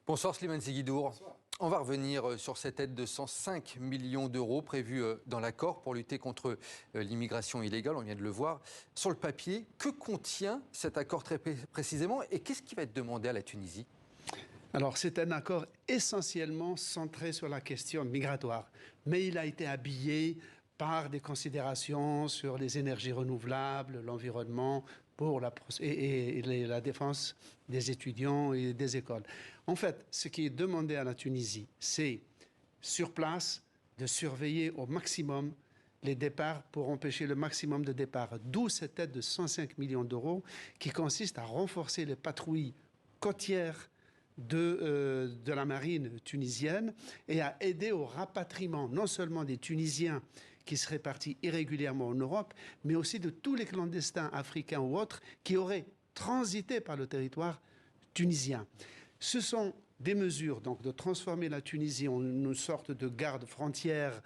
Bonsoir Slimane Zeguidour. On va revenir sur cette aide de 105 millions d'euros prévue dans l'accord pour lutter contre l'immigration illégale, on vient de le voir. Sur le papier, que contient cet accord très précisément et qu'est-ce qui va être demandé à la Tunisie ? Alors, c'est un accord essentiellement centré sur la question migratoire, mais il a été habillé par des considérations sur les énergies renouvelables, l'environnement, pour la défense des étudiants et des écoles. En fait, ce qui est demandé à la Tunisie, c'est, sur place, de surveiller au maximum les départs pour empêcher le maximum de départs. D'où cette aide de 105 millions d'euros qui consiste à renforcer les patrouilles côtières de la marine tunisienne et à aider au rapatriement non seulement des Tunisiens qui seraient partis irrégulièrement en Europe, mais aussi de tous les clandestins africains ou autres qui auraient transité par le territoire tunisien. Ce sont des mesures donc de transformer la Tunisie en une sorte de garde frontière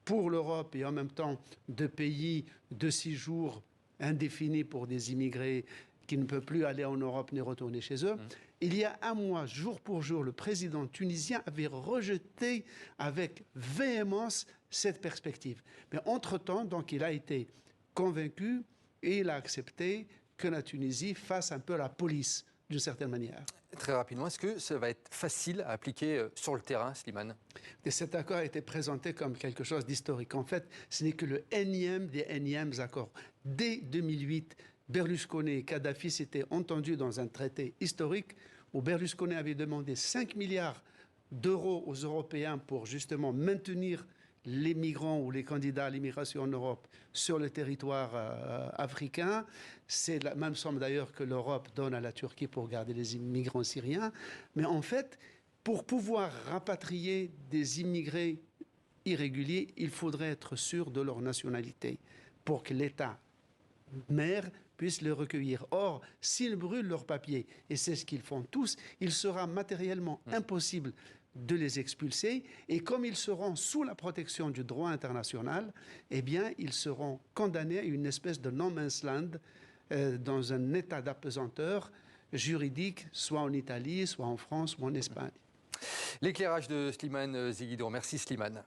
pour l'Europe et en même temps de pays de séjour indéfini pour des immigrés qui ne peuvent plus aller en Europe ni retourner chez eux. Il y a un mois, jour pour jour, le président tunisien avait rejeté avec véhémence cette perspective. Mais entre-temps, donc, il a été convaincu et il a accepté que la Tunisie fasse un peu la police, d'une certaine manière. Très rapidement, est-ce que ça va être facile à appliquer sur le terrain, Slimane ? Et cet accord a été présenté comme quelque chose d'historique. En fait, ce n'est que le énième des énièmes accords. Dès 2008, Berlusconi et Kadhafi s'étaient entendus dans un traité historique où Berlusconi avait demandé 5 milliards d'euros aux Européens pour justement maintenir les migrants ou les candidats à l'immigration en Europe sur le territoire africain. C'est la même somme d'ailleurs que l'Europe donne à la Turquie pour garder les immigrants syriens. Mais en fait, pour pouvoir rapatrier des immigrés irréguliers, il faudrait être sûr de leur nationalité pour que l'État mère puisse les recueillir. Or, s'ils brûlent leurs papiers, et c'est ce qu'ils font tous, il sera matériellement impossible de les expulser. Et comme ils seront sous la protection du droit international, eh bien, ils seront condamnés à une espèce de no man's land dans un état d'apesanteur juridique, soit en Italie, soit en France ou en Espagne. L'éclairage de Slimane Zeguidour. Merci Slimane.